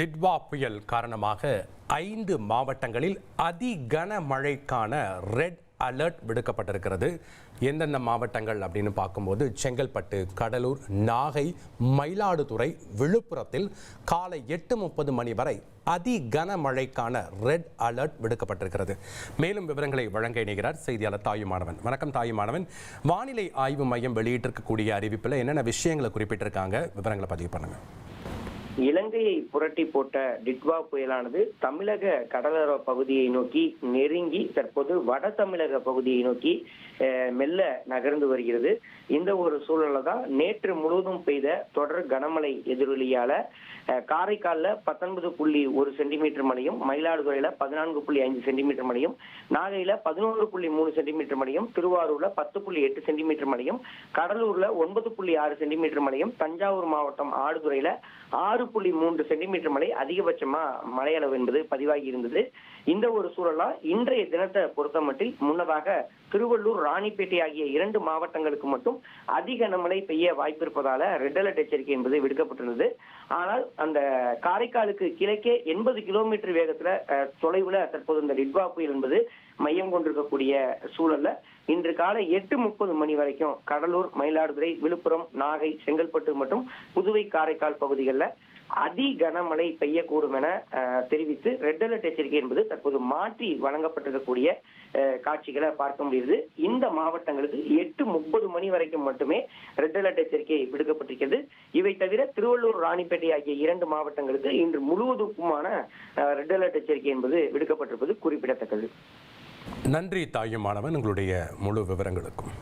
டிட்வா புயல் காரணமாக 5 மாவட்டங்களில் அதி கனமழைக்கான ரெட் அலர்ட் விடுக்கப்பட்டிருக்கிறது. எந்தெந்த மாவட்டங்கள் அப்படின்னு பார்க்கும்போது செங்கல்பட்டு, கடலூர், நாகை, மயிலாடுதுறை, விழுப்புரத்தில் காலை 8:30 மணி வரை அதி கனமழைக்கான ரெட் அலர்ட் விடுக்கப்பட்டிருக்கிறது. மேலும் விவரங்களை வழங்க இணைகிறார் செய்தியாளர் தாயுமானவன். வணக்கம் தாயுமானவன். வானிலை ஆய்வு மையம் வெளியிட்டிருக்கக்கூடிய அறிவிப்பில் என்னென்ன விஷயங்களை குறிப்பிட்டிருக்காங்க, விவரங்களை பதிவு பண்ணுங்க. இலங்கையை புரட்டி போட்ட டிட்வா புயலானது தமிழக கடலோர பகுதியை நோக்கி நெருங்கி தற்போது வட தமிழக பகுதியை நோக்கி மெல்ல நகர்ந்து வருகிறது. இந்த ஒரு சூழல்ல தான் நேற்று முழுவதும் பெய்த தொடர் கனமழை எதிரொலியால காரைக்கால்ல 19.1 சென்டிமீட்டர் மழையும், மயிலாடுதுறையில 14.5 சென்டிமீட்டர் மழையும், நாகையில 11.3 சென்டிமீட்டர் மழையும், திருவாரூர்ல 10.8 சென்டிமீட்டர் மழையும், கடலூர்ல 9.6 சென்டிமீட்டர் மழையும், தஞ்சாவூர் மாவட்டம் ஆடுதுறையில 6.3 சென்டிமீட்டர் மழை அதிகபட்சமா மழையளவு என்பது பதிவாகி இருந்தது. இந்த ஒரு சூழலா இன்றைய தினத்தை பொறுத்த மட்டில் முன்னதாக திருவள்ளூர், ராணிப்பேட்டை ஆகிய 2 மாவட்டங்களுக்கு மட்டும் அதிக கனமழை பெய்ய வாய்ப்பு இருப்பதால ரெட் அலர்ட் எச்சரிக்கை என்பது விடுக்கப்பட்டிருந்தது. ஆனால் அந்த காரைக்காலுக்கு கிழக்கே 80 கிலோமீட்டர் வேகத்துல தொலைவுல தற்போது இந்த டிட்வா புயல் என்பது மையம் கொண்டிருக்கக்கூடிய சூழல்ல இன்று காலை 8:30 மணி வரைக்கும் கடலூர், மயிலாடுதுறை, விழுப்புரம், நாகை, செங்கல்பட்டு மற்றும் புதுவை, காரைக்கால் பகுதிகளில் அதி கனமழை பெய்யக்கூடும் என தெரிவித்து ரெட் அலர்ட் எச்சரிக்கை என்பது தற்போது மாற்றி வழங்கப்பட்டிருக்கக்கூடிய காட்சிகளை பார்க்க முடியுது. இந்த மாவட்டங்களுக்கு 8:30 மணி வரைக்கும் மட்டுமே ரெட் அலர்ட் எச்சரிக்கை விடுக்கப்பட்டிருக்கிறது. இவை தவிர திருவள்ளூர், ராணிப்பேட்டை ஆகிய 2 மாவட்டங்களுக்கு இன்று முழுவதுக்குமான ரெட் அலர்ட் எச்சரிக்கை என்பது விடுக்கப்பட்டிருப்பது குறிப்பிடத்தக்கது. நன்றி தாயுமானவன், உங்களுடைய முழு விவரங்களுக்கும்.